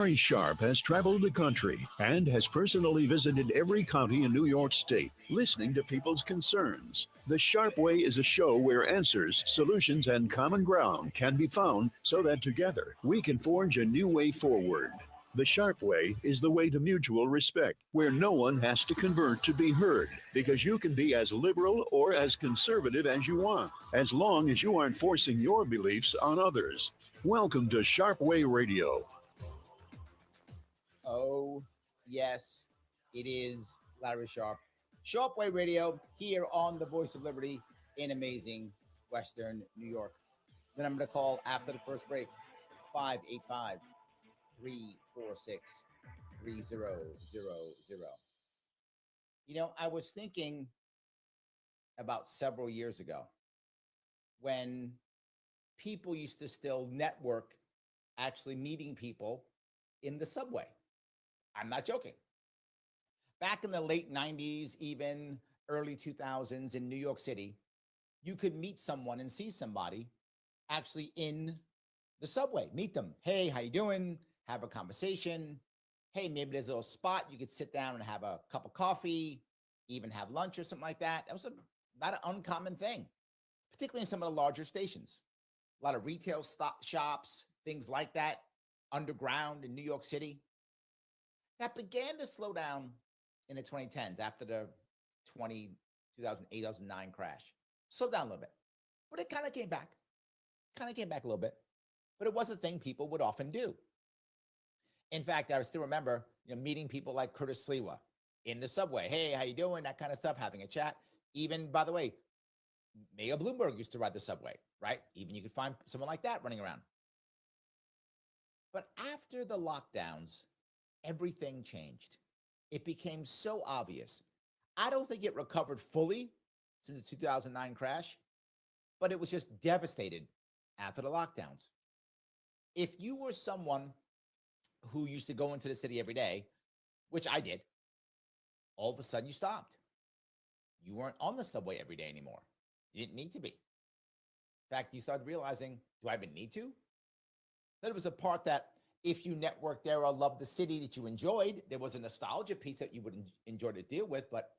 Sharpe has traveled the country and has personally visited every county in New York State, listening to people's concerns. The Sharpe Way is a show where answers, solutions, and common ground can be found so that together we can forge a new way forward. The Sharpe Way is the way to mutual respect, where no one has to convert to be heard, because you can be as liberal or as conservative as you want, as long as you aren't forcing your beliefs on others. Welcome to Sharpe Way Radio. Oh, yes, it is Larry Sharpe. Sharpe Way Radio here on the Voice of Liberty in amazing Western New York. The number to call after the first break, 585 346 3000. I was thinking about several years ago when people used to still network actually meeting people in the subway. I'm not joking. Back in the late 90s, even early 2000s in New York City, you could meet someone and see somebody actually in the subway. Meet them. Hey, how you doing? Have a conversation. Hey, maybe there's a little spot you could sit down and have a cup of coffee, even have lunch or something like that. That was not an uncommon thing, particularly in some of the larger stations. A lot of retail shops, things like that, underground in New York City. That began to slow down in the 2010s after the 2008, 2009 crash. Slowed down a little bit, but it kind of came back. A little bit, but it was a thing people would often do. In fact, I still remember, meeting people like Curtis Sliwa in the subway. Hey, how you doing? That kind of stuff, having a chat. Even, by the way, Mayor Bloomberg used to ride the subway, right? Even you could find someone like that running around. But after the lockdowns, everything changed. It became so obvious. I don't think it recovered fully since the 2009 crash, but it was just devastated after the lockdowns. If you were someone who used to go into the city every day, which I did, all of a sudden you stopped. You weren't on the subway every day anymore. You didn't need to be. In fact, you started realizing, do I even need to? Then it was a part that if you networked there or loved the city that you enjoyed, there was a nostalgia piece that you would enjoy to deal with, but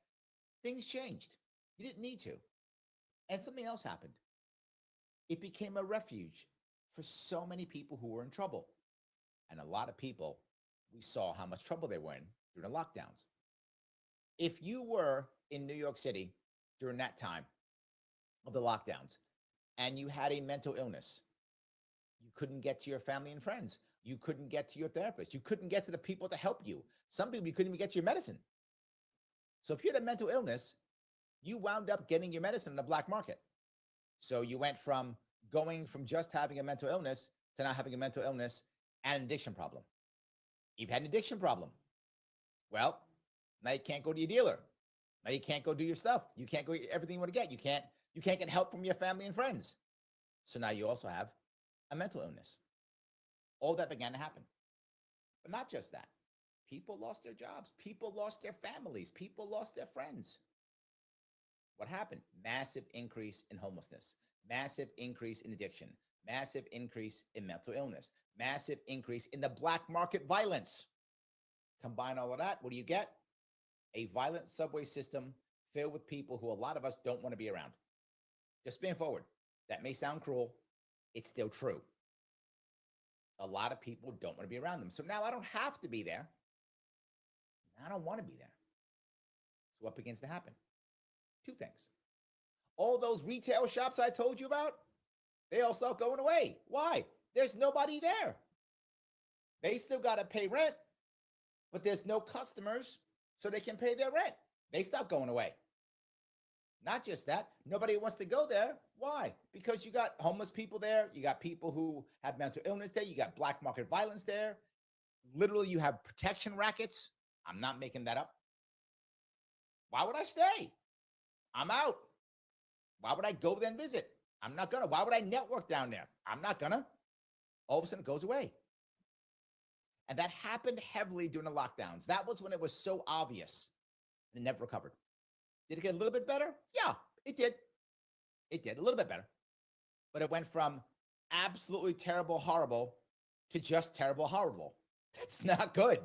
things changed. You didn't need to. And something else happened. It became a refuge for so many people who were in trouble. And a lot of people, we saw how much trouble they were in during the lockdowns. If you were in New York City during that time of the lockdowns and you had a mental illness, you couldn't get to your family and friends. You couldn't get to your therapist. You couldn't get to the people to help you. Some people, you couldn't even get your medicine. So if you had a mental illness, you wound up getting your medicine in the black market. So you went from going from just having a mental illness to now having a mental illness and an addiction problem. You've had an addiction problem. Well, now you can't go to your dealer. Now you can't go do your stuff. You can't go everything you want to get. You can't get help from your family and friends. So now you also have a mental illness. All that began to happen. But not just that. People lost their jobs. People lost their families. People lost their friends. What happened? Massive increase in homelessness. Massive increase in addiction. Massive increase in mental illness. Massive increase in the black market violence. Combine all of that, what do you get? A violent subway system filled with people who a lot of us don't want to be around. Just being forward. That may sound cruel. It's still true. A lot of people don't want to be around them. So now I don't have to be there. I don't want to be there. So what begins to happen? Two things. All those retail shops I told you about, they all start going away. Why? There's nobody there. They still got to pay rent, but there's no customers, so they can pay their rent. They stop going away. Not just that, nobody wants to go there. Why? Because you got homeless people there. You got people who have mental illness there. You got black market violence there. Literally, you have protection rackets. I'm not making that up. Why would I stay? I'm out. Why would I go there and visit? I'm not gonna. Why would I network down there? I'm not gonna. All of a sudden, it goes away. And that happened heavily during the lockdowns. That was when it was so obvious. And it never recovered. Did it get a little bit better? Yeah, it did. It did a little bit better. But it went from absolutely terrible, horrible to just terrible, horrible. That's not good,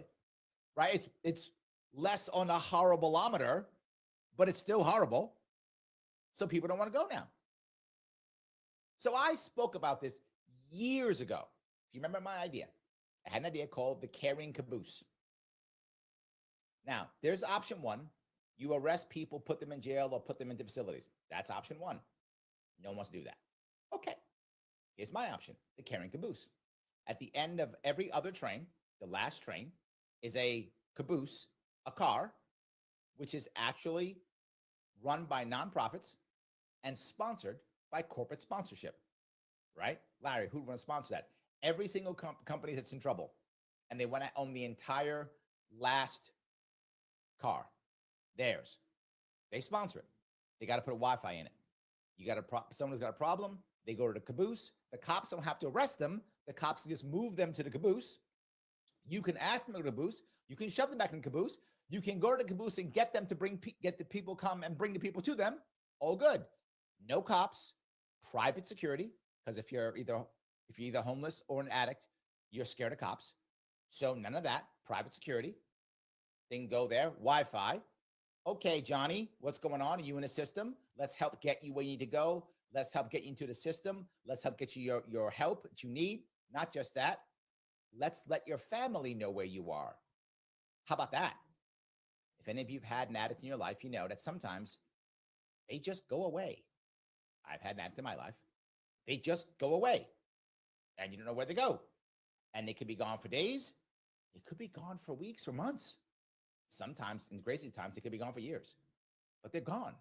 right? It's less on a horribleometer, but it's still horrible. So people don't want to go now. So I spoke about this years ago. If you remember my idea, I had an idea called the carrying caboose. Now, there's option one. You arrest people, put them in jail, or put them into facilities. That's option one. No one wants to do that. Okay. Here's my option, the carrying caboose. At the end of every other train, the last train, is a caboose, a car, which is actually run by nonprofits and sponsored by corporate sponsorship, right? Larry, who would want to sponsor that? Every single company that's in trouble, and they want to own the entire last car, theirs. They sponsor it. They got to put a Wi-Fi in it. You got someone's got a problem, they go to the caboose. The cops don't have to arrest them. The cops just move them to the caboose. You can ask them to the caboose. You can shove them back in the caboose. You can go to the caboose and get them to get the people come and bring the people to them. All good. No cops, private security, because if you're either homeless or an addict, you're scared of cops. So none of that. Private security. Then go there. Wi-Fi. Okay, Johnny, what's going on? Are you in a system? Let's help get you where you need to go. Let's help get you into the system. Let's help get you your help that you need. Not just that. Let's let your family know where you are. How about that? If any of you have had an addict in your life, you know that sometimes they just go away. I've had an addict in my life. They just go away and you don't know where they go. And they could be gone for days. They could be gone for weeks or months. Sometimes, in crazy times, they could be gone for years, but they're gone.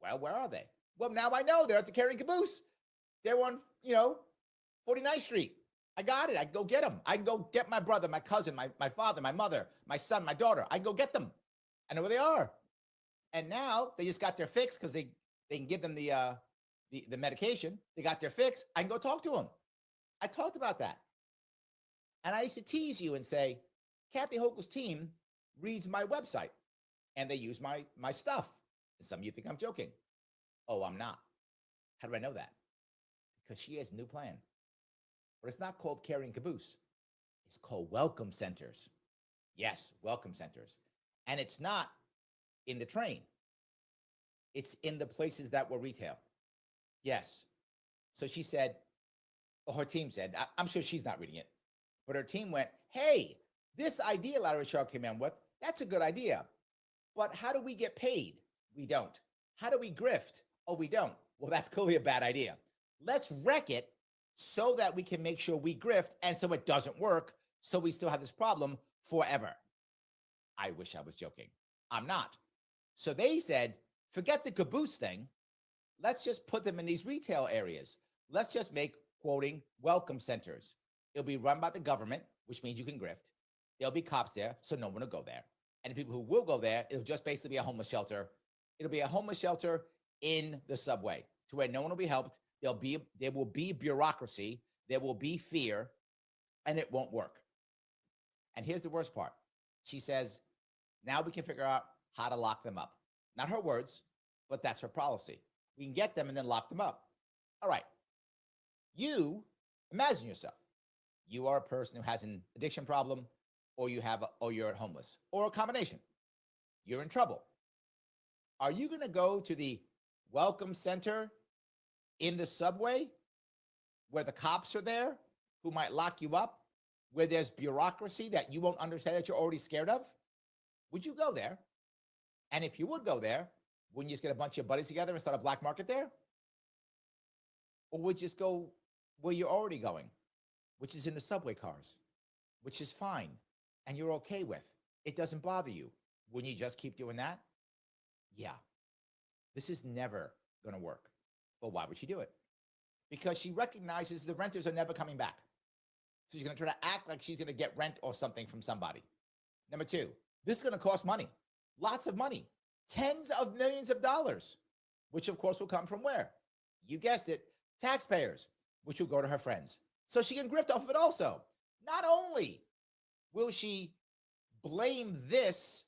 Well, where are they? Well, now I know they're at the carrying caboose. They're on, 49th Street. I got it. I can go get them. I can go get my brother, my cousin, my father, my mother, my son, my daughter. I can go get them. I know where they are. And now they just got their fix because they can give them the medication. They got their fix. I can go talk to them. I talked about that. And I used to tease you and say, Kathy Hochul's team reads my website and they use my stuff. And some of you think I'm joking. Oh, I'm not. How do I know that? Because she has a new plan. But it's not called carrying caboose. It's called welcome centers. Yes, welcome centers. And it's not in the train. It's in the places that were retail. Yes. So she said, or her team said, I'm sure she's not reading it, but her team went, hey, this idea Larry Sharpe came in with, that's a good idea. But how do we get paid? We don't. How do we grift? Oh, we don't. Well, that's clearly a bad idea. Let's wreck it so that we can make sure we grift and so it doesn't work, so we still have this problem forever. I wish I was joking. I'm not. So they said, forget the caboose thing. Let's just put them in these retail areas. Let's just make, quoting, welcome centers. It'll be run by the government, which means you can grift. There'll be cops there, so no one will go there. And the people who will go there, it'll just basically be a homeless shelter. It'll be a homeless shelter in the subway to where no one will be helped. There will be bureaucracy. There will be fear, and it won't work. And here's the worst part. She says, now we can figure out how to lock them up. Not her words, but that's her policy. We can get them and then lock them up. All right. You imagine yourself. You are a person who has an addiction problem, or you're homeless, or a combination. You're in trouble. Are you going to go to the welcome center in the subway where the cops are there who might lock you up, where there's bureaucracy that you won't understand that you're already scared of? Would you go there? And if you would go there, wouldn't you just get a bunch of buddies together and start a black market there? Or would you just go where you're already going, which is in the subway cars, which is fine and you're okay with? It doesn't bother you. Wouldn't you just keep doing that? Yeah. This is never going to work. Well, why would she do it? Because she recognizes the renters are never coming back. So she's going to try to act like she's going to get rent or something from somebody. Number two, this is going to cost money. Lots of money. Tens of millions of dollars, which of course will come from where? You guessed it, taxpayers, which will go to her friends. So she can grift off of it also. Not only will she blame this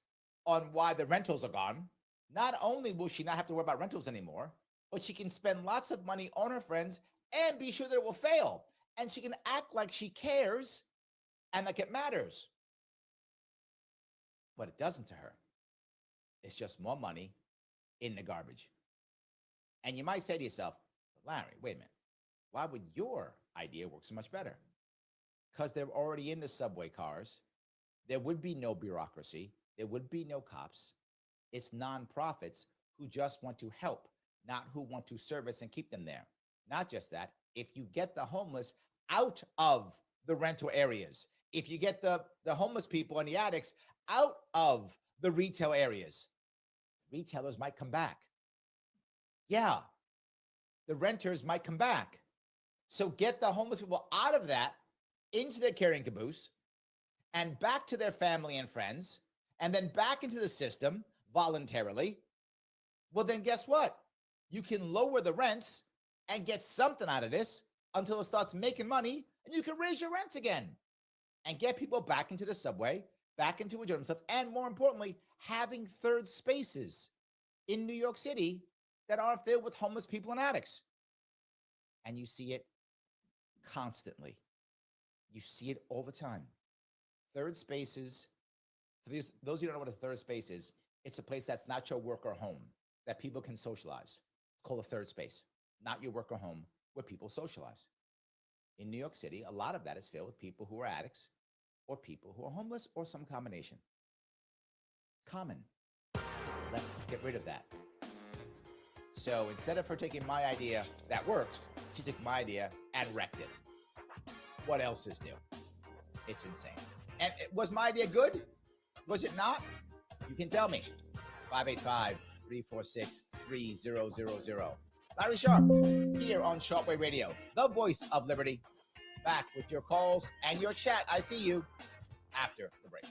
on why the rentals are gone, not only will she not have to worry about rentals anymore, but she can spend lots of money on her friends and be sure that it will fail. And she can act like she cares and like it matters. But it doesn't to her. It's just more money in the garbage. And you might say to yourself, Larry, wait a minute. Why would your idea work so much better? Because they're already in the subway cars. There would be no bureaucracy. There would be no cops. It's nonprofits who just want to help, not who want to service and keep them there. Not just that, if you get the homeless out of the rental areas, if you get the homeless people and the addicts out of the retail areas, retailers might come back. Yeah, the renters might come back. So get the homeless people out of that into their carrying caboose and back to their family and friends, and then back into the system voluntarily. Well, then guess what? You can lower the rents and get something out of this until it starts making money, and you can raise your rents again and get people back into the subway, back into enjoying themselves, and more importantly, having third spaces in New York City that are filled with homeless people and addicts. And you see it constantly. You see it all the time. Third spaces, for those who don't know what a third space is, it's a place that's not your work or home, that people can socialize. It's called a third space, not your work or home, where people socialize. In New York City, a lot of that is filled with people who are addicts or people who are homeless or some combination. Common. Let's get rid of that. So instead of her taking my idea that works, she took my idea and wrecked it. What else is new? It's insane. And was my idea good? Was it not? You can tell me. 585-346-3000. Larry Sharpe here on Sharpe Radio, the voice of liberty. Back with your calls and your chat. I see you after the break.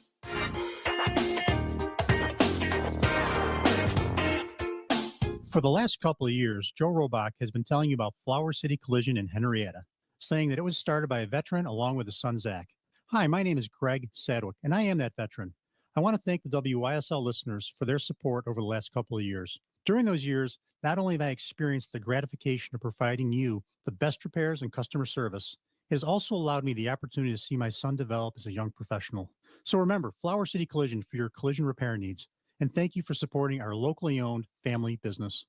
For the last couple of years, Joe Robach has been telling you about Flower City Collision in Henrietta, saying that it was started by a veteran along with his son, Zach. Hi, my name is Greg Sadwick, and I am that veteran. I want to thank the WYSL listeners for their support over the last couple of years. During those years, not only have I experienced the gratification of providing you the best repairs and customer service, it has also allowed me the opportunity to see my son develop as a young professional. So remember, Flower City Collision for your collision repair needs. And thank you for supporting our locally owned family business.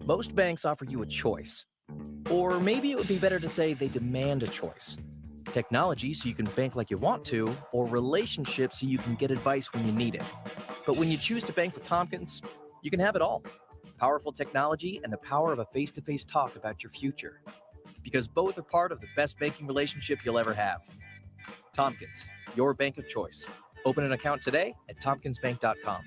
Most banks offer you a choice. Or maybe it would be better to say they demand a choice. Technology so you can bank like you want to, or relationships so you can get advice when you need it. But when you choose to bank with Tompkins, you can have it all. Powerful technology and the power of a face-to-face talk about your future. Because both are part of the best banking relationship you'll ever have. Tompkins, your bank of choice. Open an account today at tompkinsbank.com.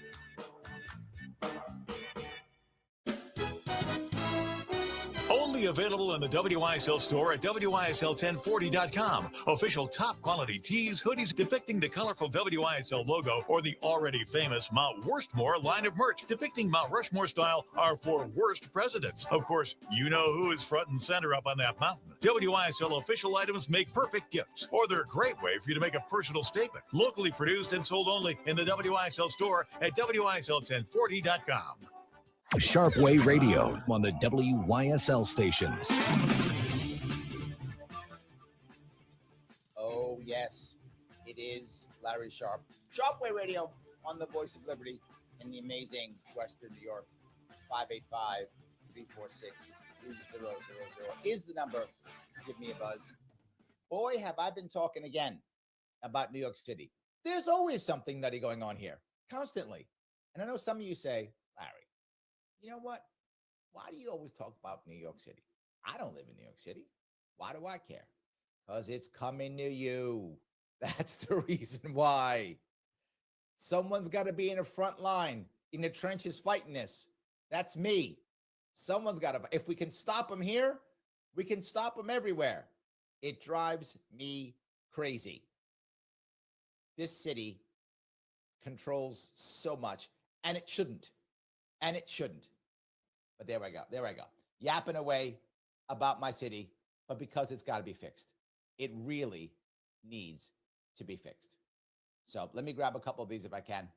Only available in the WYSL store at WYSL1040.com. Official top quality tees, hoodies depicting the colorful WYSL logo or the already famous Mount Worstmore line of merch depicting Mount Rushmore style are for worst presidents. Of course, you know who is front and center up on that mountain. WYSL official items make perfect gifts, or they're a great way for you to make a personal statement. Locally produced and sold only in the WYSL store at WYSL1040.com. Sharpe Way Radio on the WYSL stations. Oh, yes, it is Larry Sharpe. Sharpe Way Radio on the voice of liberty in the amazing Western New York. 585-346-3000 is the number to give me a buzz. Boy, have I been talking again about New York City. There's always something nutty going on here, constantly. And I know some of you say, Larry, you know what? Why do you always talk about New York City? I don't live in New York City. Why do I care? Because it's coming to you. That's the reason why. Someone's got to be in the front line, in the trenches fighting this. That's me. Someone's got to. If we can stop them here, we can stop them everywhere. It drives me crazy. This city controls so much, and it shouldn't. And it shouldn't. But there I go. There I go. Yapping away about my city, but because it's got to be fixed. It really needs to be fixed. So let me grab a couple of these if I can.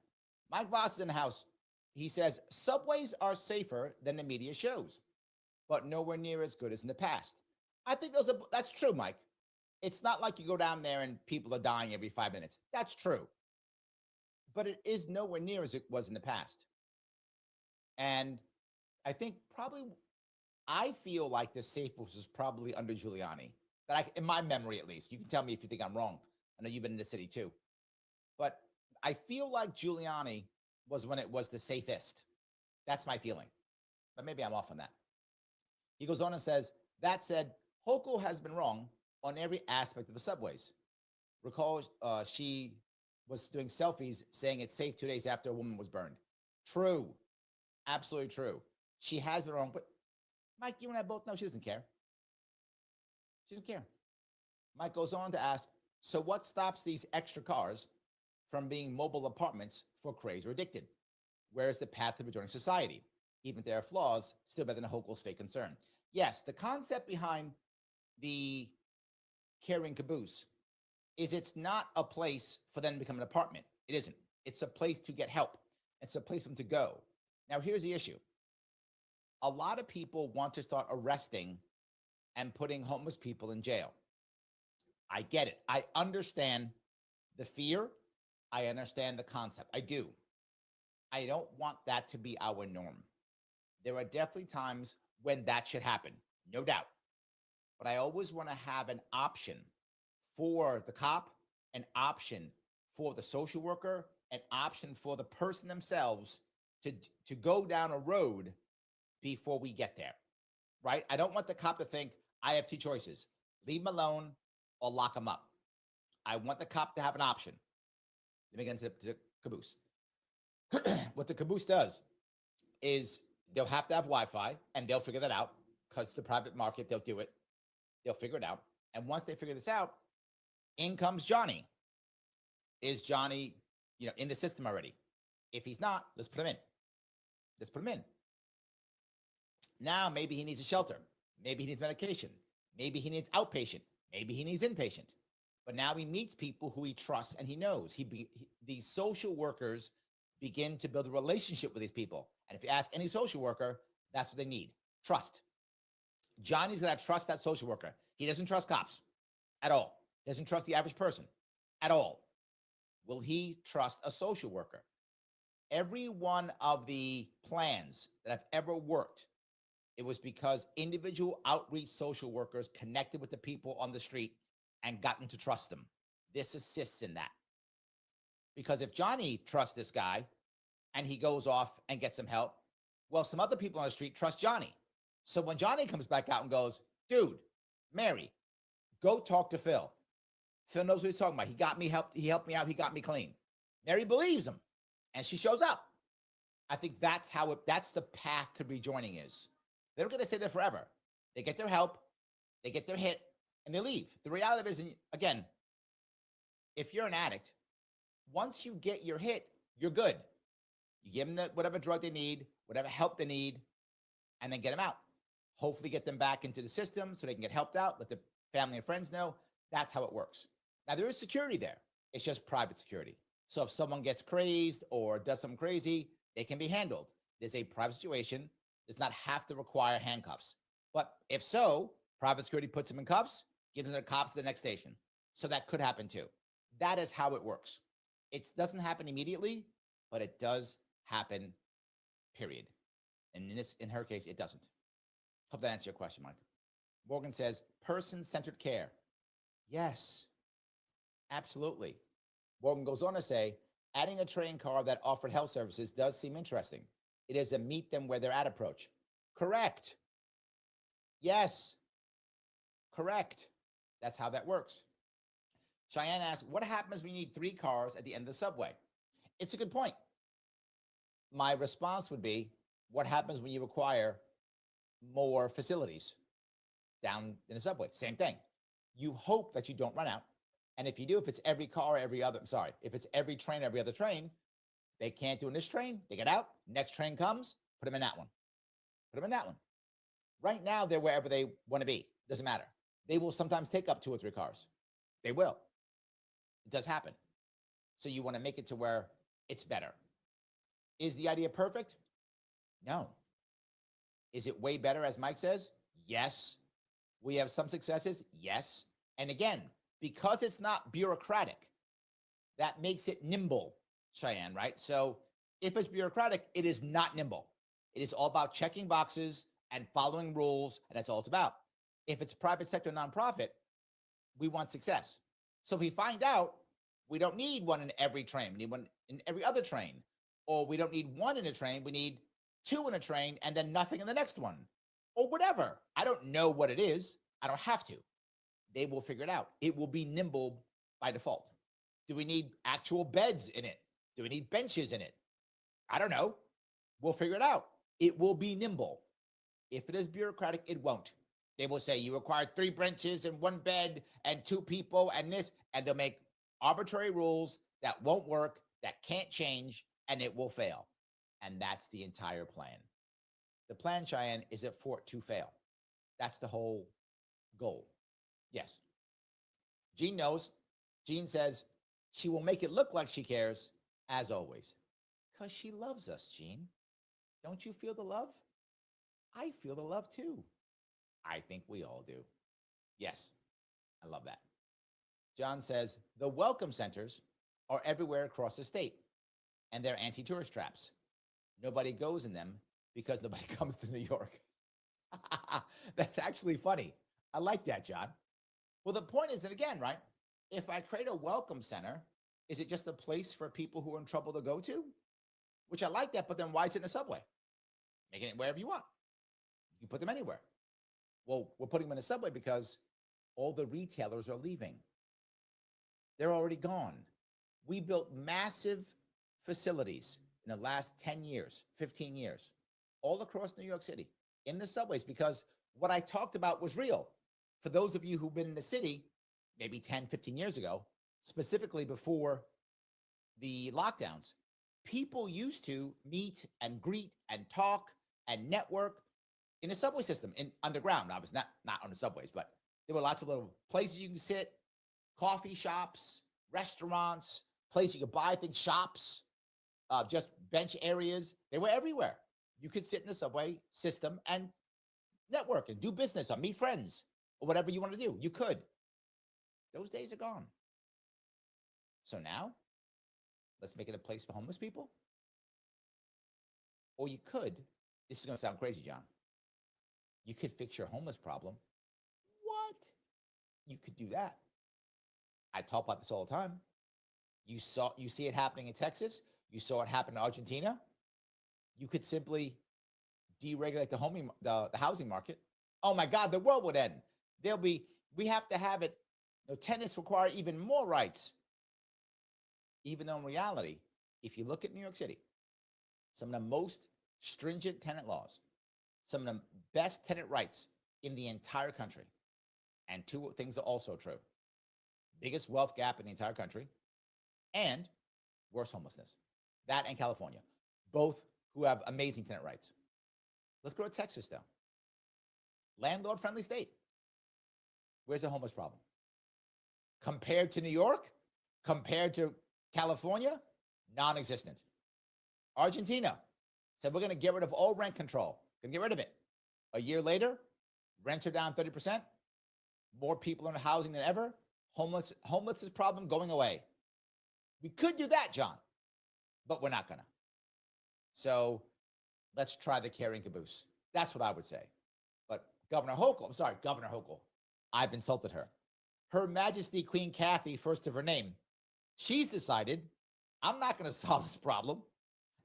Mike Voss is in the house. He says, subways are safer than the media shows, but nowhere near as good as in the past. I think that's true, Mike. It's not like you go down there and people are dying every 5 minutes. That's true. But it is nowhere near as it was in the past. And I think I feel like the safest was probably under Giuliani. In my memory, at least. You can tell me if you think I'm wrong. I know you've been in the city too. But I feel like Giuliani was when it was the safest. That's my feeling. But maybe I'm off on that. He goes on and says, that said, Hochul has been wrong on every aspect of the subways. Recall she was doing selfies saying it's safe 2 days after a woman was burned. True. Absolutely true. She has been wrong. But Mike, you and I both know she doesn't care. She doesn't care. Mike goes on to ask, so what stops these extra cars from being mobile apartments for crazed or addicted? Where is the path to rejoining society? Even if there are flaws, still better than Hochul's fake concern. Yes, the concept behind the carrying caboose is it's not a place for them to become an apartment. It isn't. It's a place to get help. It's a place for them to go. Now, here's the issue. A lot of people want to start arresting and putting homeless people in jail. I get it. I understand the fear. I understand the concept. I do. I don't want that to be our norm. There are definitely times when that should happen, no doubt. But I always want to have an option for the cop, an option for the social worker, an option for the person themselves to go down a road before we get there, right? I don't want the cop to think, I have two choices, leave him alone or lock him up. I want the cop to have an option. Let me get into the caboose. What the caboose does is they'll have to have Wi-Fi, and they'll figure that out because the private market, they'll do it. They'll figure it out. And once they figure this out, in comes Johnny. Is Johnny, in the system already? If he's not, let's put him in. Let's put him in. Now, maybe he needs a shelter. Maybe he needs medication. Maybe he needs outpatient. Maybe he needs inpatient. But now he meets people who he trusts and he knows. These social workers begin to build a relationship with these people. And if you ask any social worker, that's what they need. Trust. Johnny's going to trust that social worker. He doesn't trust cops at all. He doesn't trust the average person at all. Will he trust a social worker? Every one of the plans that I've ever worked, it was because individual outreach social workers connected with the people on the street and gotten to trust them. This assists in that. Because if Johnny trusts this guy and he goes off and gets some help, well, some other people on the street trust Johnny. So when Johnny comes back out and goes, dude, Mary, go talk to Phil. Phil knows what he's talking about. He got me help. He helped me out. He got me clean. Mary believes him and she shows up. I think that's that's the path to rejoining is. They're not going to stay there forever. They get their help, they get their hit, and they leave. The reality of it is, again, if you're an addict, once you get your hit, you're good. You give them whatever drug they need, whatever help they need, and then get them out. Hopefully get them back into the system so they can get helped out, let their family and friends know. That's how it works. Now, there is security there. It's just private security. So if someone gets crazed or does something crazy, they can be handled. There's a private situation. Does not have to require handcuffs. But if so, private security puts them in cuffs, gives them the cops to the next station. So that could happen too. That is how it works. It doesn't happen immediately, but it does happen, period. And in her case, it doesn't. Hope that answers your question, Mike. Morgan says, person-centered care. Yes, absolutely. Morgan goes on to say, adding a train car that offered health services does seem interesting. It is a meet them where they're at approach. Correct. Yes. Correct. That's how that works. Cheyenne asks, what happens when you need 3 cars at the end of the subway? It's a good point. My response would be, what happens when you require more facilities down in the subway? Same thing. You hope that you don't run out. And if you do, if it's every car, if it's every train, every other train, they can't do in this train, they get out, next train comes, put them in that one. Put them in that one. Right now, they're wherever they want to be. Doesn't matter. They will sometimes take up 2 or 3 cars. They will. It does happen. So you want to make it to where it's better. Is the idea perfect? No. Is it way better, as Mike says? Yes. We have some successes? Yes. And again, because it's not bureaucratic, that makes it nimble, Cheyenne, right? So if it's bureaucratic, it is not nimble. It is all about checking boxes and following rules, and that's all it's about. If it's private sector nonprofit, we want success. So if we find out we don't need one in every train, we need one in every other train, or we don't need one in a train, we need two in a train and then nothing in the next one, or whatever. I don't know what it is. I don't have to. They will figure it out. It will be nimble by default. Do we need actual beds in it? Do we need benches in it? I don't know. We'll figure it out. It will be nimble. If it is bureaucratic, it won't. They will say you require 3 benches and 1 bed and 2 people and this, and they'll make arbitrary rules that won't work, that can't change, and it will fail. And that's the entire plan. The plan, Cheyenne, is for it to fail. That's the whole goal. Yes. Jean knows. Jean says she will make it look like she cares, as always, because she loves us, Jean. Don't you feel the love? I feel the love too. I think we all do. Yes, I love that. John says the welcome centers are everywhere across the state, and they're anti-tourist traps. Nobody goes in them because nobody comes to New York. That's actually funny. I like that, John. Well, the point is that, again, right, if I create a welcome center, is it just a place for people who are in trouble to go to? Which I like that, but then why is it in a subway? Make it wherever you want. You can put them anywhere. Well, we're putting them in a subway because all the retailers are leaving. They're already gone. We built massive facilities in the last 10 years, 15 years, all across New York City in the subways because what I talked about was real. For those of you who've been in the city, maybe 10, 15 years ago, specifically before the lockdowns, people used to meet and greet and talk and network in a subway system, in underground. I was not on the subways, but there were lots of little places you can sit, coffee shops, restaurants, places you could buy things, shops, just bench areas. They were everywhere. You could sit in the subway system and network and do business or meet friends or whatever you want to do. You could. Those days are gone. So now, let's make it a place for homeless people. Or you could, this is going to sound crazy, John. You could fix your homeless problem. What? You could do that. I talk about this all the time. You see it happening in Texas. You saw it happen in Argentina. You could simply deregulate the housing market. Oh my God, the world would end. We have to have it. Tenants require even more rights. Even though in reality, if you look at New York City, some of the most stringent tenant laws, some of the best tenant rights in the entire country. And 2 things are also true. Biggest wealth gap in the entire country and worse homelessness. That and California, both who have amazing tenant rights. Let's go to Texas though. Landlord-friendly state. Where's the homeless problem? Compared to New York, compared to California, non-existent. Argentina said we're going to get rid of all rent control. Going to get rid of it. A year later, rents are down 30%. More people in housing than ever. Homelessness problem going away. We could do that, John, but we're not going to. So let's try the carrying caboose. That's what I would say. But Governor Hochul, I've insulted her. Her Majesty Queen Kathy, first of her name, she's decided I'm not going to solve this problem.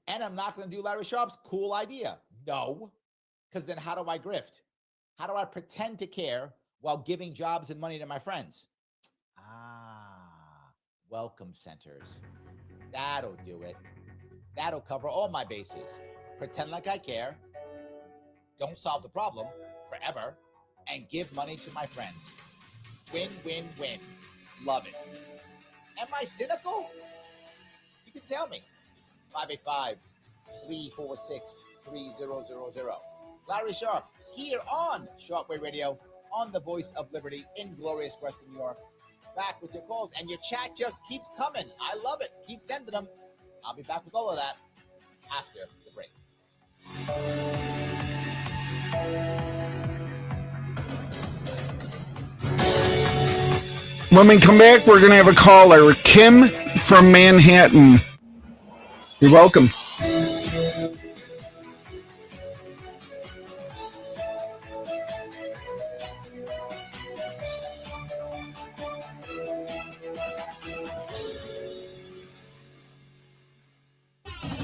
And I'm not going to do Larry Sharpe's cool idea. No, because then how do I grift? How do I pretend to care while giving jobs and money to my friends? Welcome centers. That'll do it. That'll cover all my bases. Pretend like I care. Don't solve the problem forever. And give money to my friends. Win, win, win. Love it. Am I cynical? You can tell me. 585-346-3000. Larry Sharpe here on Sharpe Radio on the Voice of Liberty in glorious Western New York. Back with your calls, and your chat just keeps coming. I love it. Keep sending them. I'll be back with all of that after the break. When we come back, we're going to have a caller, Kim from Manhattan. You're welcome.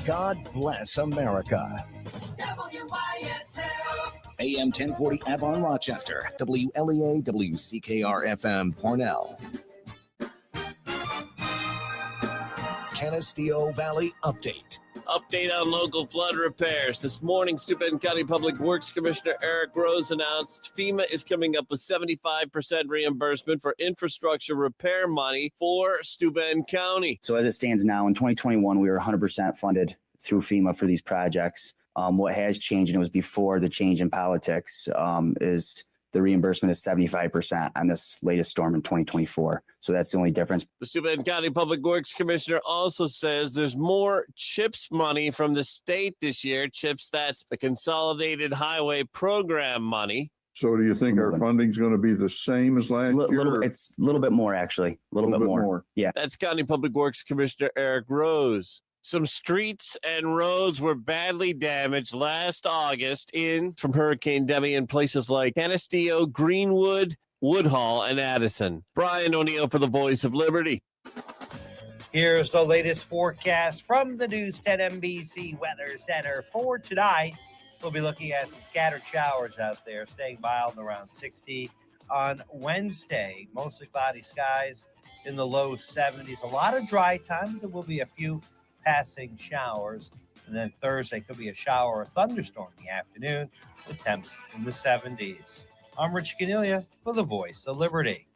God bless America. WYSL. AM 1040 Avon, Rochester. WLEA, WCKR FM, Pornell. Canisteo Valley Update. Update on local flood repairs. This morning, Steuben County Public Works Commissioner Eric Rose announced FEMA is coming up with 75% reimbursement for infrastructure repair money for Steuben County. So as it stands now, in 2021, we were 100% funded through FEMA for these projects. What has changed, and it was before the change in politics, is the reimbursement is 75% on this latest storm in 2024. So that's the only difference. The Steuben County Public Works Commissioner also says there's more CHIPS money from the state this year. CHIPS, that's the Consolidated Highway Program money. So do you think our funding's going to be the same as last year? It's a little bit more, actually. A little bit more. Yeah. That's County Public Works Commissioner Eric Rose. Some streets and roads were badly damaged last August from Hurricane Demi in places like Canisteo, Greenwood, Woodhull, and Addison. Brian O'Neill for the Voice of Liberty. Here's the latest forecast from the News 10 NBC Weather Center for tonight. We'll be looking at some scattered showers out there, staying mild around 60 on Wednesday. Mostly cloudy skies in the low 70s. A lot of dry time. There will be a few passing showers. And then Thursday could be a shower or thunderstorm in the afternoon with temps in the 70s. I'm Rich Cornelia for the Voice of Liberty.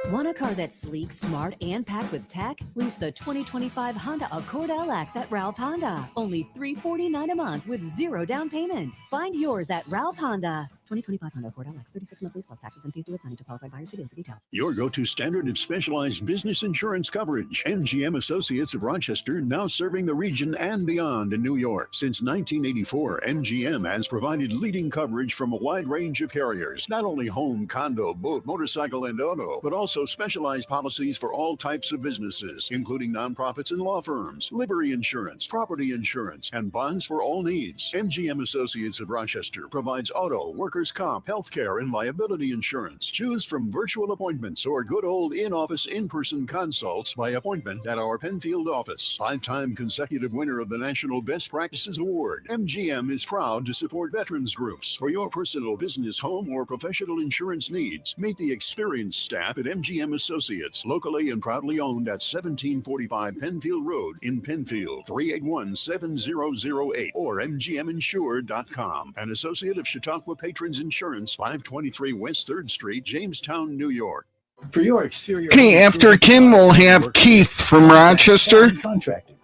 Want a car that's sleek, smart, and packed with tech? Lease the 2025 Honda Accord LX at Ralph Honda. Only $349 a month with zero down payment. Find yours at Ralph Honda. 2025 Honda Accord LX, 36 monthlies plus taxes and fees due at signing to qualified buyers. See dealer for details. Your go-to standard of specialized business insurance coverage. MGM Associates of Rochester, now serving the region and beyond in New York. Since 1984, MGM has provided leading coverage from a wide range of carriers. Not only home, condo, boat, motorcycle, and auto, but also specialized policies for all types of businesses, including nonprofits and law firms, livery insurance, property insurance, and bonds for all needs. MGM Associates of Rochester provides auto, workers' comp, healthcare, and liability insurance. Choose from virtual appointments or good old in-office, in-person consults by appointment at our Penfield office. 5-time consecutive winner of the National Best Practices Award, MGM is proud to support veterans groups. For your personal, business, home, or professional insurance needs, meet the experienced staff at MGM Associates, locally and proudly owned at 1745 Penfield Road in Penfield, 381-7008 or mgminsured.com. An associate of Chautauqua Patrons Insurance, 523 West 3rd Street, Jamestown, New York. For your exterior. Okay, after Kim, we'll have Keith from Rochester. Contracting.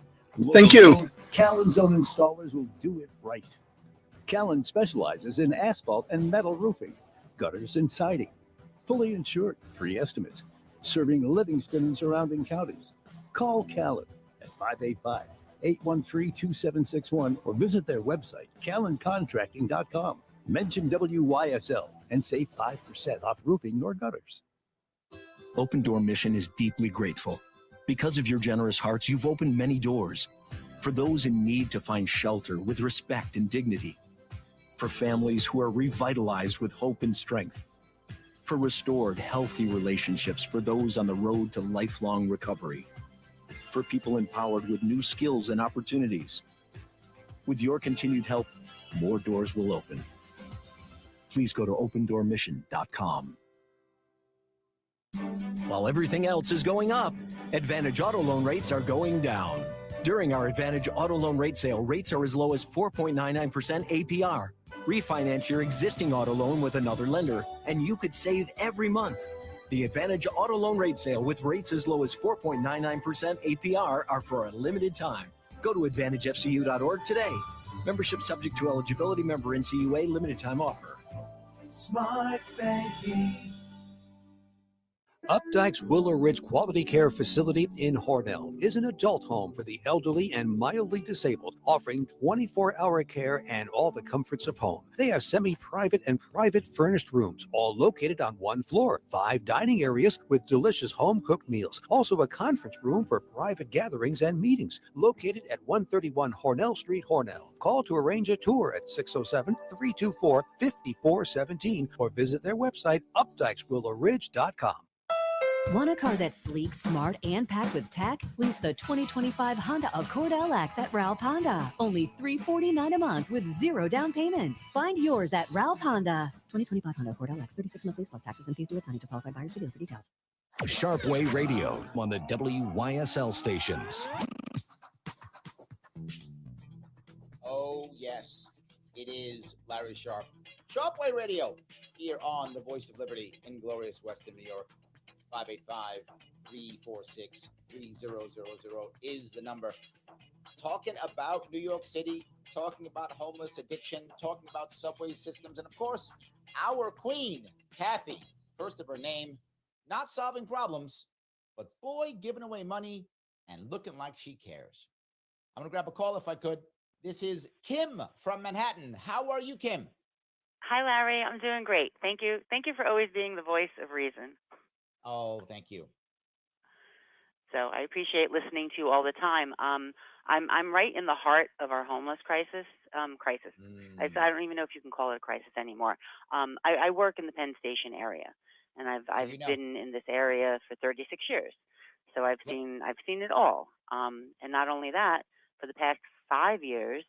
Thank you. Callan's own installers will do it right. Callan specializes in asphalt and metal roofing, gutters and siding. Fully insured, free estimates, serving Livingston and surrounding counties. Call Callan at 585-813-2761 or visit their website, callancontracting.com. Mention WYSL and save 5% off roofing or gutters. Open Door Mission is deeply grateful. Because of your generous hearts, you've opened many doors. For those in need to find shelter with respect and dignity. For families who are revitalized with hope and strength. For restored, healthy relationships for those on the road to lifelong recovery. For people empowered with new skills and opportunities. With your continued help, more doors will open. Please go to opendoormission.com. While everything else is going up, Advantage Auto Loan rates are going down. During our Advantage Auto Loan rate sale, rates are as low as 4.99% APR. Refinance your existing auto loan with another lender, and you could save every month. The Advantage Auto Loan rate sale with rates as low as 4.99% APR are for a limited time. Go to AdvantageFCU.org today. Membership subject to eligibility, member NCUA, limited time offer. Smart banking. Updike's Willow Ridge Quality Care Facility in Hornell is an adult home for the elderly and mildly disabled, offering 24-hour care and all the comforts of home. They have semi-private and private furnished rooms, all located on one floor, 5 dining areas with delicious home-cooked meals, also a conference room for private gatherings and meetings, located at 131 Hornell Street, Hornell. Call to arrange a tour at 607-324-5417 or visit their website, updikeswillowridge.com. Want a car that's sleek, smart, and packed with tech? Lease the 2025 Honda Accord LX at Ralph Honda. Only $349 a month with 0 down payment. Find yours at Ralph Honda. 2025 Honda Accord LX, 36 monthlies plus taxes and fees due at signing to qualified buyers. See dealer for details. Sharpe Radio on the WYSL stations. Oh, yes, it is Larry Sharpe. Sharpe Radio here on the Voice of Liberty in glorious Western New York. 585-346-3000 is the number. Talking about New York City, talking about homeless addiction, talking about subway systems, and of course, our queen, Kathy, first of her name, not solving problems, but boy, giving away money and looking like she cares. I'm going to grab a call if I could. This is Kim from Manhattan. How are you, Kim? Hi, Larry. I'm doing great. Thank you. Thank you for always being the voice of reason. Oh, thank you. So I appreciate listening to you all the time. I'm right in the heart of our homeless crisis. I don't even know if you can call it a crisis anymore. I work in the Penn Station area, and I've been in this area for 36 years. So I've seen it all. And not only that, for the past 5 years,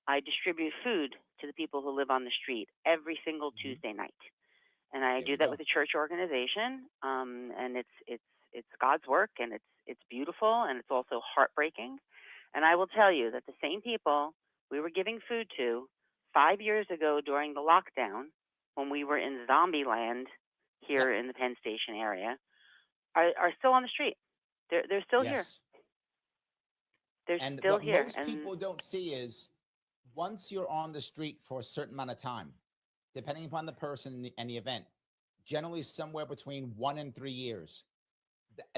I distribute food to the people who live on the street every single Tuesday night. And I do that with a church organization, and it's God's work, and it's beautiful, and it's also heartbreaking. And I will tell you that the same people we were giving food to 5 years ago during the lockdown, when we were in zombie land here in the Penn Station area, are still on the street. They're still here. They're still what here. Most people don't see is once you're on the street for a certain amount of time, depending upon the person and the event, generally somewhere between 1 and 3 years.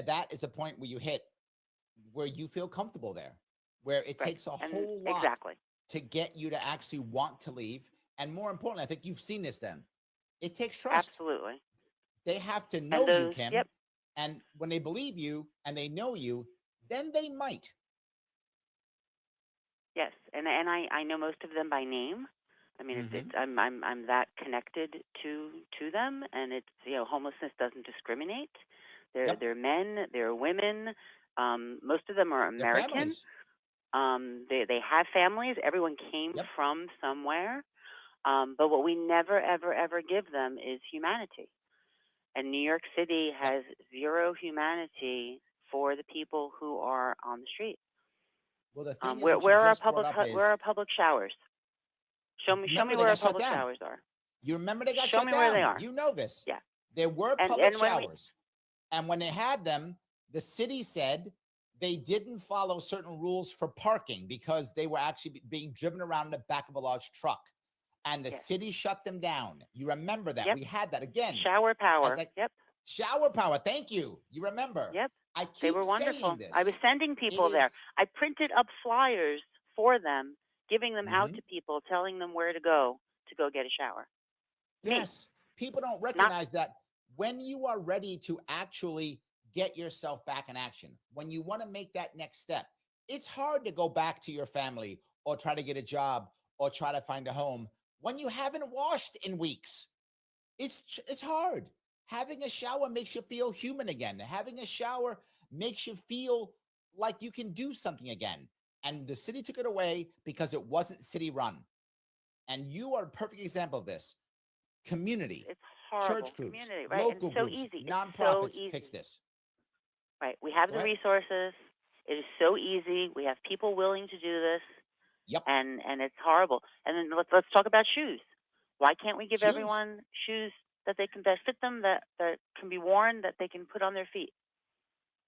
That is a point where you hit where you feel comfortable there, where it takes a whole lot to get you to actually want to leave. And more importantly, I think you've seen this then. It takes trust. Absolutely. They have to know you, Kim. And when they believe you and they know you, then they might. Yes. And I know most of them by name. I mean, I'm that connected to them, and it's, homelessness doesn't discriminate. They're men, they're women. Most of them are American. They have families. Everyone came from somewhere. But what we never, ever, ever give them is humanity. And New York City has zero humanity for the people who are on the street. Well, the thing where are public showers? Show me where our public showers are. You remember they got shut down. Show me where they are. You know this. Yeah. There were public showers. And when they had them, the city said they didn't follow certain rules for parking because they were actually being driven around in the back of a large truck. And the city shut them down. You remember that. We had that again. Shower power. Shower power. Thank you. You remember. I keep they were wonderful. saying this. I was sending people there. I printed up flyers for them, giving them out to people, telling them where to go get a shower. Yes. People don't recognize that when you are ready to actually get yourself back in action, when you want to make that next step, it's hard to go back to your family or try to get a job or try to find a home when you haven't washed in weeks. It's hard. Having a shower makes you feel human again. Having a shower makes you feel like you can do something again. And the city took it away because it wasn't city run. And you are a perfect example of this. Community, it's horrible. church groups, right? local and so groups, easy. nonprofits so easy. fix this. Right. We have the resources. It is so easy. We have people willing to do this. And it's horrible. And then let's talk about shoes. Why can't we give everyone shoes that fit them, that can be worn, that they can put on their feet?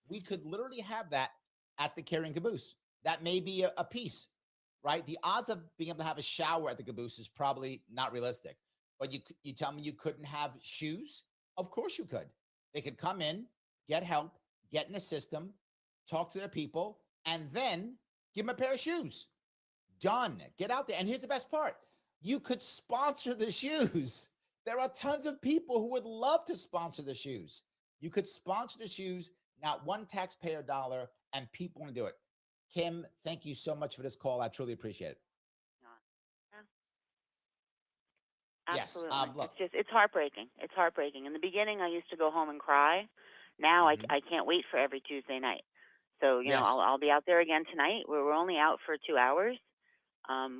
We could literally have that at the Carrying Caboose. That may be a piece, right? The odds of being able to have a shower at the caboose is probably not realistic. But you tell me you couldn't have shoes? Of course you could. They could come in, get help, get in the system, talk to their people, and then give them a pair of shoes. Done. Get out there. And here's the best part. You could sponsor the shoes. There are tons of people who would love to sponsor the shoes. You could sponsor the shoes, not one taxpayer dollar, and people want to do it. Kim, thank you so much for this call. I truly appreciate it. Absolutely. Yes. Look, It's heartbreaking. It's heartbreaking. In the beginning, I used to go home and cry. Now I can't wait for every Tuesday night. So, you know, I'll be out there again tonight. We're only out for 2 hours.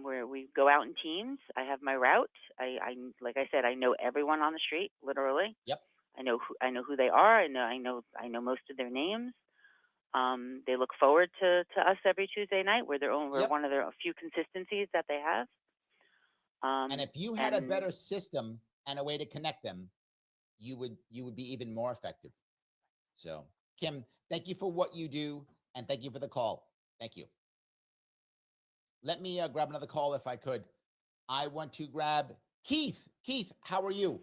Where we go out in teams. I have my route. I like I said, I know everyone on the street, literally. Yep. I know who they are. I know most of their names. They look forward to us every Tuesday night. We're one of their few consistencies that they have. And if you had a better system and a way to connect them, you would be even more effective. So, Kim, thank you for what you do, and thank you for the call. Thank you. Let me grab another call if I could. I want to grab Keith. Keith, how are you?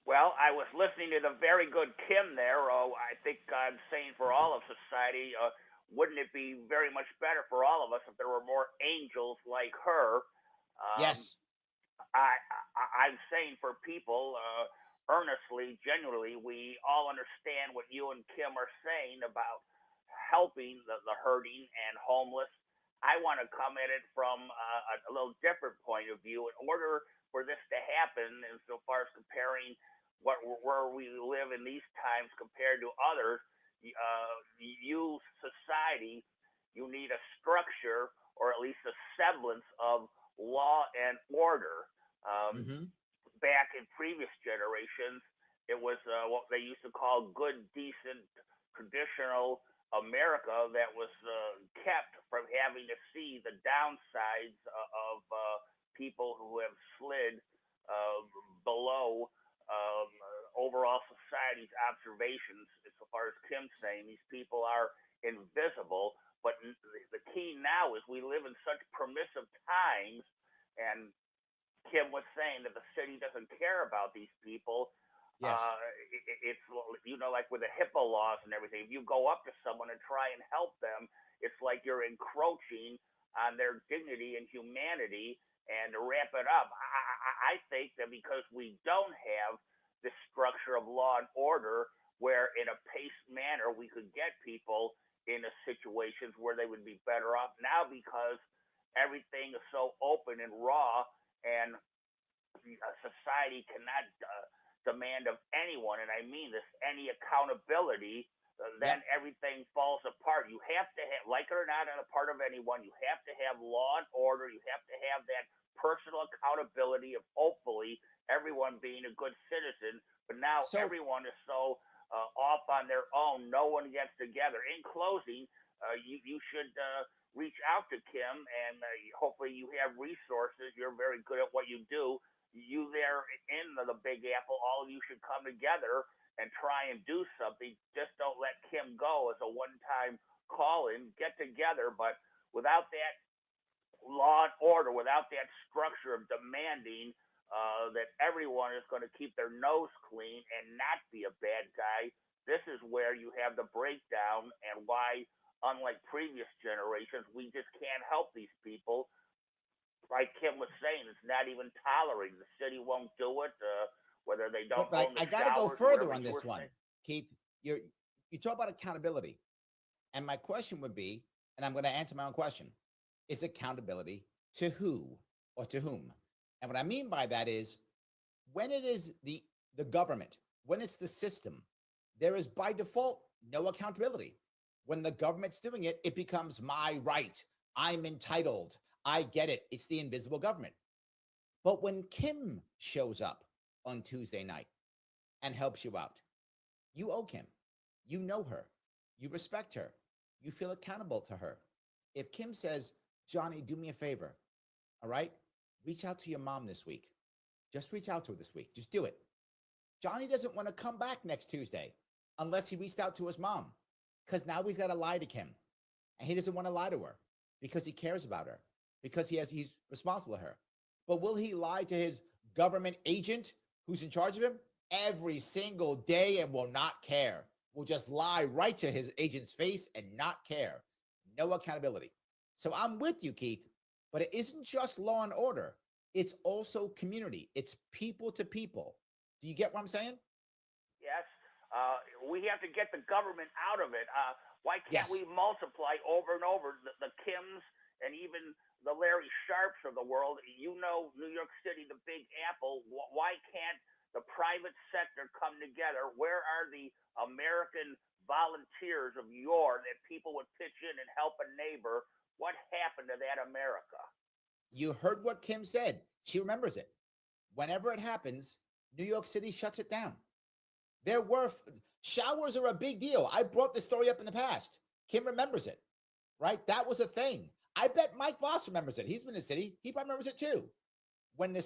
Well, I was listening to the very good Kim there. I think I'm saying for all of society, wouldn't it be very much better for all of us if there were more angels like her? Yes. I'm saying for people, earnestly, genuinely, we all understand what you and Kim are saying about helping the hurting and homeless. I want to come at it from a little different point of view. In order for this to happen, insofar as comparing where we live in these times compared to others, you society, you need a structure or at least a semblance of law and order. Back in previous generations, it was what they used to call good, decent, traditional America that was kept from having to see the downsides of people who have slid below overall society's observations. As far as Kim's saying, these people are invisible, but the key now is we live in such permissive times, and Kim was saying that the city doesn't care about these people. Yes. It's, you know, like with the HIPAA laws and everything, if you go up to someone and try and help them, it's like you're encroaching on their dignity and humanity. And to wrap it up, I think that because we don't have this structure of law and order where in a paced manner we could get people into situations where they would be better off now, because everything is so open and raw, and society cannot demand of anyone, and I mean this, any accountability, then everything falls apart. You have to have, like it or not, on a part of anyone, you have to have law and order. You have to have that personal accountability of hopefully everyone being a good citizen. But now everyone is so off on their own. No one gets together. In closing, you should reach out to Kim, and hopefully you have resources. You're very good at what you do. You there in the Big Apple, all of you should come together and try and do something. Just don't let Kim go as a one-time call-in. Get together, but without that law and order, without that structure of demanding that everyone is going to keep their nose clean and not be a bad guy, this is where you have the breakdown, and why, unlike previous generations, we just can't help these people. Like Kim was saying, it's not even tolerated. The city won't do it, whether they don't own the I got to go showers, further whatever on you this were one, saying. Keith. You talk about accountability, and my question would be, and I'm going to answer my own question: is accountability to who or to whom? And what I mean by that is, when it is the government, when it's the system, there is by default no accountability. When the government's doing it, it becomes my right. I'm entitled. I get it. It's the invisible government. But when Kim shows up on Tuesday night and helps you out, you owe Kim. You know her. You respect her. You feel accountable to her. If Kim says, Johnny, do me a favor, all right? Reach out to your mom this week. Just reach out to her this week. Just do it. Johnny doesn't want to come back next Tuesday unless he reached out to his mom, because now he's got to lie to Kim. And he doesn't want to lie to her because he cares about her, because he's responsible to her. But will he lie to his government agent who's in charge of him? every single day and will not care. Will just lie right to his agent's face and not care. No accountability. So I'm with you, Keith, but it isn't just law and order. It's also community. It's people to people. Do you get what I'm saying? Yes. We have to get the government out of it. Why can't Yes. we multiply over and over the Kims and even the Larry Sharps of the world? You know, New York City, the Big Apple. Why can't the private sector come together? Where are the American volunteers of yore that people would pitch in and help a neighbor? What happened to that America? You heard what Kim said. She remembers it. Whenever it happens, New York City shuts it down. There were showers are a big deal. I brought this story up in the past. Kim remembers it, right? That was a thing. I bet Mike Voss remembers it. He's been in the city. He probably remembers it too. When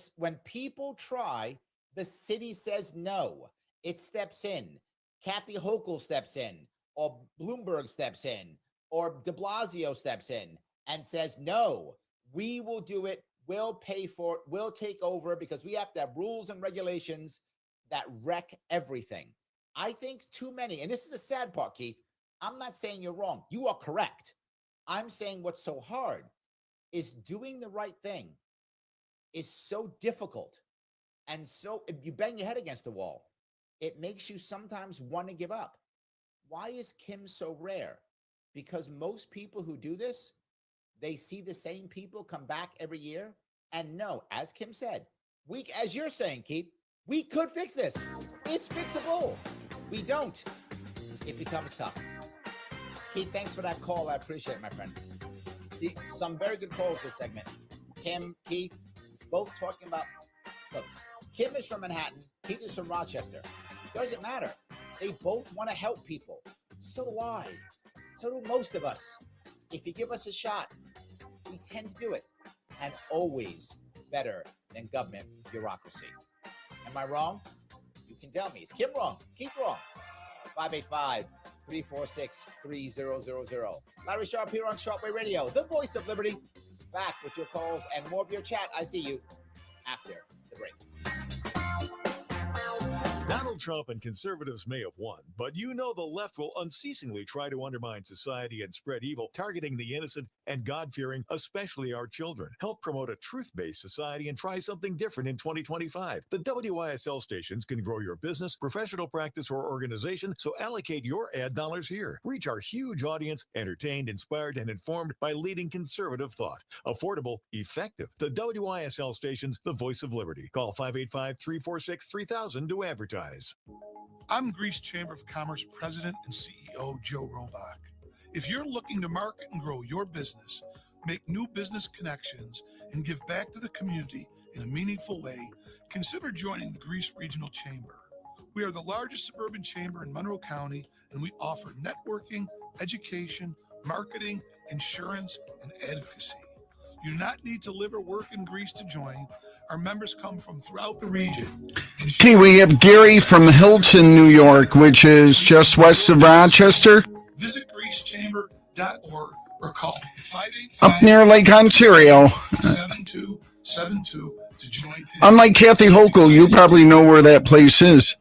people try, the city says no. It steps in. Kathy Hochul steps in, or Bloomberg steps in, or de Blasio steps in and says, no, we will do it. We'll pay for it. We'll take over because we have to have rules and regulations that wreck everything. I think too many, and this is a sad part, Keith. I'm not saying you're wrong. You are correct. I'm saying what's so hard is doing the right thing is so difficult. And so if you bang your head against the wall, it makes you sometimes want to give up. Why is Kim so rare? Because most people who do this, they see the same people come back every year. And no, as Kim said, as you're saying, Keith, we could fix this. It's fixable. We don't. It becomes tough. Keith, thanks for that call. I appreciate it, my friend. Some very good calls this segment. Kim, Keith, both talking about, look, Kim is from Manhattan. Keith is from Rochester. Doesn't matter. They both want to help people. So do I. So do most of us. If you give us a shot, we tend to do it. And always better than government bureaucracy. Am I wrong? You can tell me. Is Kim wrong? Keith wrong. 585-346-3000. Larry Sharpe here on Sharpe Radio, the voice of liberty. Back with your calls and more of your chat. I see you after the break. Donald Trump and conservatives may have won, but you know the left will unceasingly try to undermine society and spread evil, targeting the innocent and God-fearing, especially our children. Help promote a truth-based society and try something different in 2025. The WYSL stations can grow your business, professional practice, or organization, so allocate your ad dollars here. Reach our huge audience, entertained, inspired, and informed by leading conservative thought. Affordable, effective. The WYSL stations, the voice of liberty. Call 585-346-3000 to advertise. I'm Greece Chamber of Commerce President and CEO Joe Robach. If you're looking to market and grow your business, make new business connections, and give back to the community in a meaningful way, consider joining the Greece Regional Chamber. We are the largest suburban chamber in Monroe County, and we offer networking, education, marketing, insurance, and advocacy. You do not need to live or work in Greece to join. Our members come from throughout the region. Okay, we have Gary from Hilton, New York, which is just west of Rochester. Visit greecechamber.org or call 585 up near Lake Ontario. 7272 to join today. Unlike Kathy Hochul, you probably know where that place is.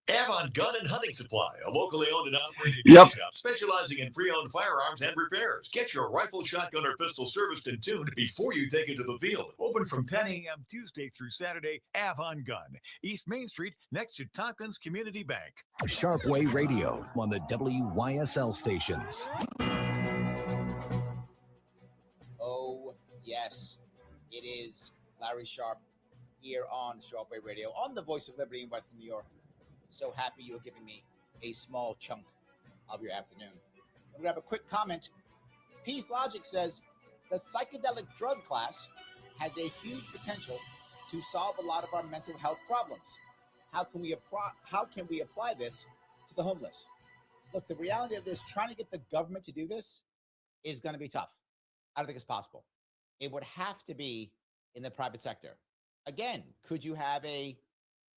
Avon Gun and Hunting Supply, a locally owned and operated Yep. gun shop specializing in pre-owned firearms and repairs. Get your rifle, shotgun, or pistol serviced and tuned before you take it to the field. Open from 10 a.m. Tuesday through Saturday. Avon Gun, East Main Street, next to Tompkins Community Bank. Sharpe Way Radio on the WYSL stations. Oh, yes. It is Larry Sharpe here on Sharpe Way Radio, on the voice of liberty in Western New York. So happy you're giving me a small chunk of your afternoon. I'm going to have a quick comment. Peace Logic says the psychedelic drug class has a huge potential to solve a lot of our mental health problems. How can we apply this to the homeless? Look, the reality of this, trying to get the government to do this is going to be tough. I don't think it's possible. It would have to be in the private sector. Again, could you have a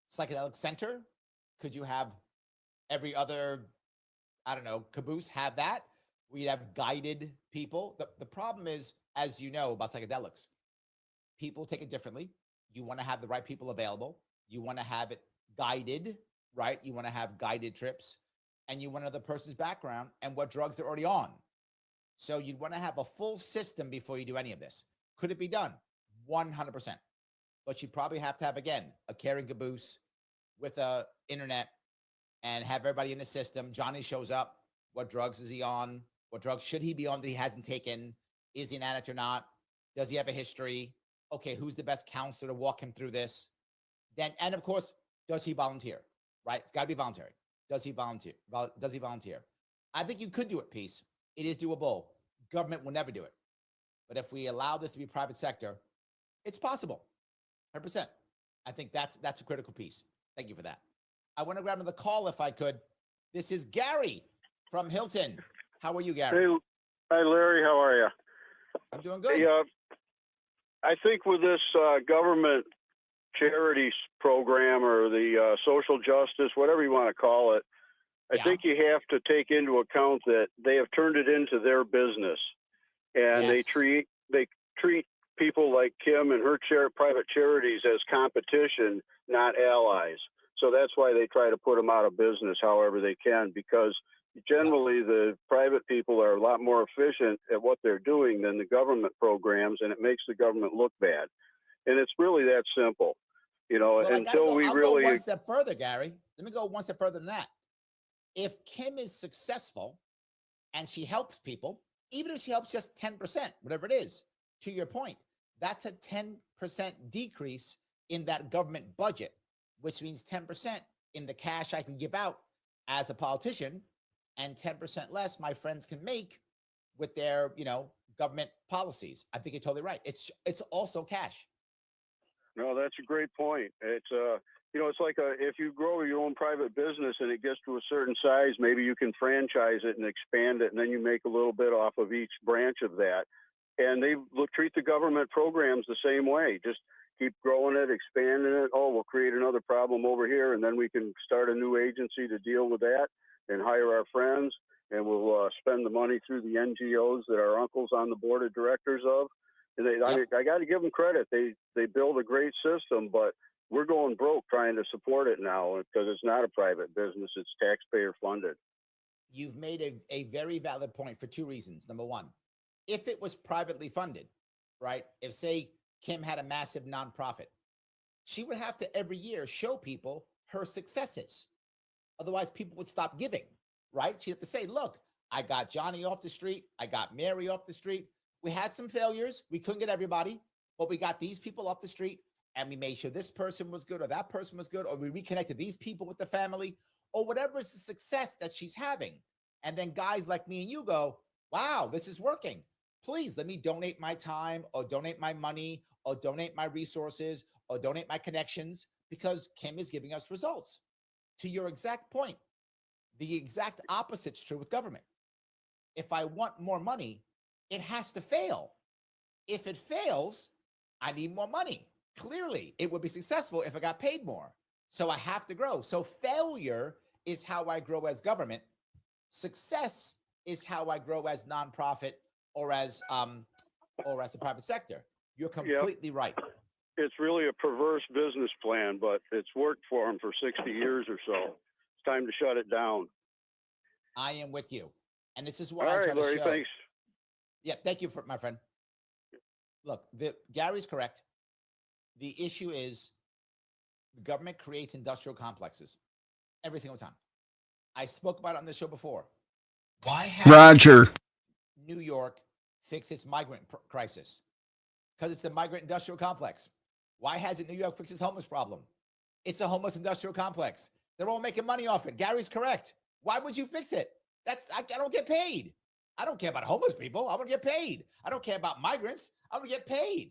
psychedelic center? Could you have every other, caboose have that? We'd have guided people. The problem is, as you know about psychedelics, people take it differently. You want to have the right people available. You want to have it guided right? You want to have guided trips, and you want to know the person's background and what drugs they're already on. So you'd want to have a full system before you do any of this. Could it be done? 100%. But you probably have to have, again, a caring caboose with a internet and have everybody in the system. Johnny shows up. What drugs is he on? What drugs should he be on that he hasn't taken? Is he an addict or not? Does he have a history? Okay, who's the best counselor to walk him through this? Then, and of course, does he volunteer? Right? It's got to be voluntary. Does he volunteer? Does he volunteer? I think you could do it, Peace. It is doable. Government will never do it. But if we allow this to be private sector, it's possible. 100%. I think that's a critical piece. Thank you for that. I want to grab another call if I could. This is Gary from Hilton. How are you, Gary? Hey, hi, Larry. How are you? I'm doing good. Hey, I think with this government charities program or the social justice, whatever you want to call it, I think you have to take into account that they have turned it into their business, and they treat people like Kim and her private charities as competition, not allies. So that's why they try to put them out of business however they can, because generally the private people are a lot more efficient at what they're doing than the government programs, and it makes the government look bad. And it's really that simple, you know, until we really go one step further, Gary. Let me go one step further than that. If Kim is successful and she helps people, even if she helps just 10%, whatever it is, to your point, that's a 10% decrease in that government budget, which means 10% in the cash I can give out as a politician, and 10% less my friends can make with their, government policies. I think you're totally right. It's also cash. No, that's a great point. It's it's like if you grow your own private business and it gets to a certain size, maybe you can franchise it and expand it, and then you make a little bit off of each branch of that. And they treat the government programs the same way. Just keep growing it, expanding it. Oh, we'll create another problem over here, and then we can start a new agency to deal with that and hire our friends, and we'll spend the money through the NGOs that our uncle's on the board of directors of. And I got to give them credit. They build a great system, but we're going broke trying to support it now because it's not a private business. It's taxpayer funded. You've made a very valid point for two reasons. Number one, if it was privately funded, right? If, say, Kim had a massive nonprofit, she would have to every year show people her successes. Otherwise, people would stop giving, right? She'd have to say, look, I got Johnny off the street. I got Mary off the street. We had some failures. We couldn't get everybody, but we got these people off the street, and we made sure this person was good or that person was good, or we reconnected these people with the family, or whatever is the success that she's having. And then guys like me and you go, wow, this is working. Please let me donate my time or donate my money or donate my resources or donate my connections because Kim is giving us results. To your exact point, the exact opposite's true with government. If I want more money, it has to fail. If it fails, I need more money. Clearly, it would be successful if I got paid more. So I have to grow. So failure is how I grow as government. Success is how I grow as nonprofit or as the private sector. You're completely right. It's really a perverse business plan, but it's worked for them for 60 years or so. It's time to shut it down. I am with you. And this is what All I try right, Larry, to show. thanks. Yeah, thank you, my friend. Look, Gary's correct. The issue is the government creates industrial complexes every single time. I spoke about it on this show before. Why has Roger. New York fixed its migrant crisis? Because it's a migrant industrial complex. Why hasn't New York fixed its homeless problem? It's a homeless industrial complex. They're all making money off it. Gary's correct. Why would you fix it? I don't get paid. I don't care about homeless people. I want to get paid. I don't care about migrants. I want to get paid.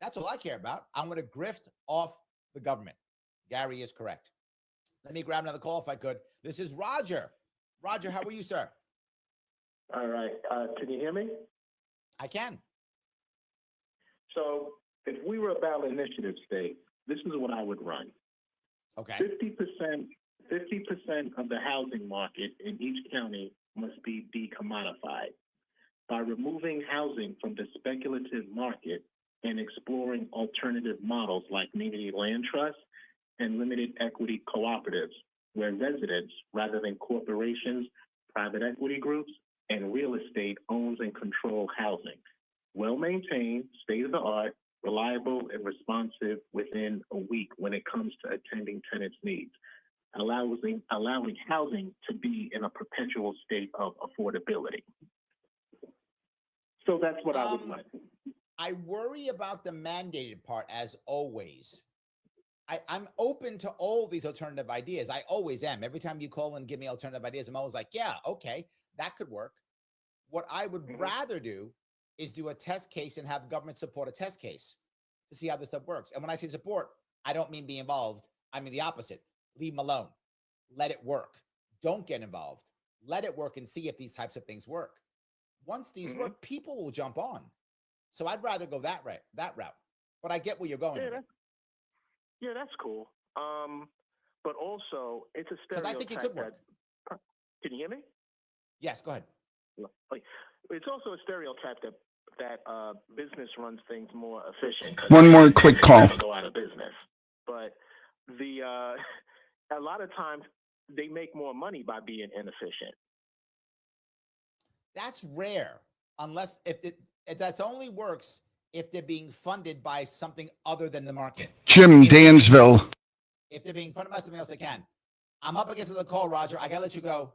That's all I care about. I'm going to grift off the government. Gary is correct. Let me grab another call if I could. This is Roger. Roger, how are you, sir? All right. Can you hear me? I can. So if we were a ballot initiative state, this is what I would run. Okay. 50% of the housing market in each county must be decommodified. By removing housing from the speculative market and exploring alternative models like community land trusts and limited equity cooperatives, where residents, rather than corporations, private equity groups, and real estate owns and control housing. Well-maintained, state-of-the-art, reliable, and responsive within a week when it comes to attending tenants' needs, allowing housing to be in a perpetual state of affordability. So that's what I would like. I worry about the mandated part as always. I'm open to all these alternative ideas. I always am. Every time you call and give me alternative ideas, I'm always like, yeah, okay, that could work. What I would rather do is do a test case and have government support a test case to see how this stuff works. And when I say support, I don't mean be involved. I mean the opposite. Leave them alone. Let it work. Don't get involved. Let it work and see if these types of things work. Once these work, people will jump on. So I'd rather go that route. But I get where you're going. Yeah, that's cool. But also, it's a stereotype. Because I think it could work. Can you hear me? Yes, go ahead. It's also a stereotype that business runs things more efficient. One more quick call. Go out of business, but a lot of times they make more money by being inefficient. That's rare, unless if that only works if they're being funded by something other than the market. Jim, Dansville. If they're being funded by something else, they can. I'm up against the call, Roger. I gotta let you go.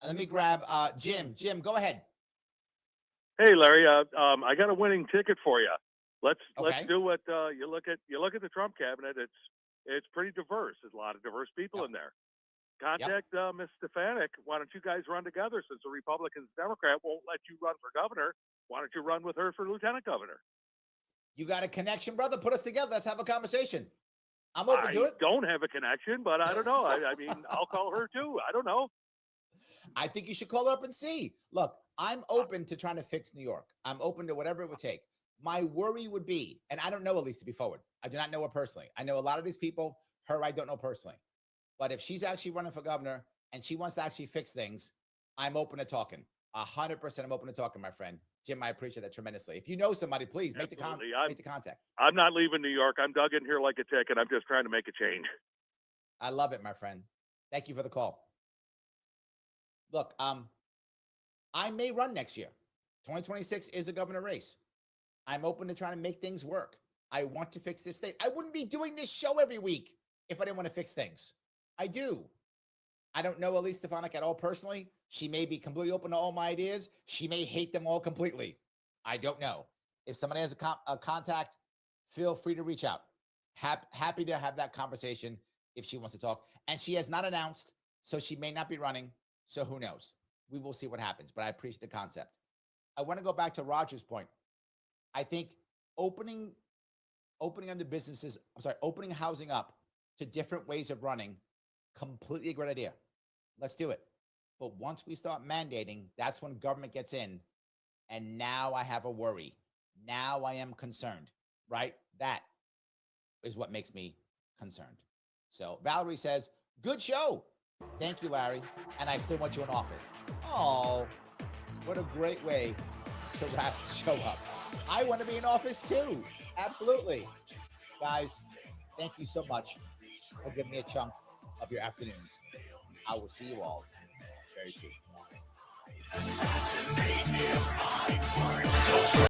Let me grab Jim. Jim, go ahead. Hey, Larry. I got a winning ticket for you. Let's do what you look at the Trump cabinet. It's pretty diverse. There's a lot of diverse people in there. Contact Ms. Stefanik. Why don't you guys run together? Since the Republicans, Democrat won't let you run for governor, why don't you run with her for lieutenant governor? You got a connection, brother? Put us together. Let's have a conversation. I'm open to it. I don't have a connection, but I don't know. I mean, I'll call her too. I don't know. I think you should call her up and see. Look, I'm open to trying to fix New York. I'm open to whatever it would take. My worry would be, and I don't know Elise to be forward. I do not know her personally. I know a lot of these people. Her, I don't know personally. But if she's actually running for governor and she wants to actually fix things, I'm open to talking. 100% I'm open to talking, my friend. Jim, I appreciate that tremendously. If you know somebody, please make the contact. I'm not leaving New York. I'm dug in here like a tick, and I'm just trying to make a change. I love it, my friend. Thank you for the call. Look, I may run next year. 2026 is a governor race. I'm open to trying to make things work. I want to fix this state. I wouldn't be doing this show every week if I didn't want to fix things. I do. I don't know Elise Stefanik at all personally. She may be completely open to all my ideas. She may hate them all completely. I don't know. If somebody has a contact, feel free to reach out. Happy to have that conversation if she wants to talk. And she has not announced, so she may not be running. So who knows? We will see what happens. But I appreciate the concept. I want to go back to Roger's point. I think opening other businesses, opening housing up to different ways of running, completely a great idea. Let's do it. But once we start mandating, that's when government gets in. And now I have a worry. Now I am concerned, right? That is what makes me concerned. So Valerie says, good show. Thank you, Larry. And I still want you in office. Oh, what a great way to wrap the show up. I want to be in office too. Absolutely. Guys, thank you so much for giving me a chunk of your afternoon. I will see you all very soon.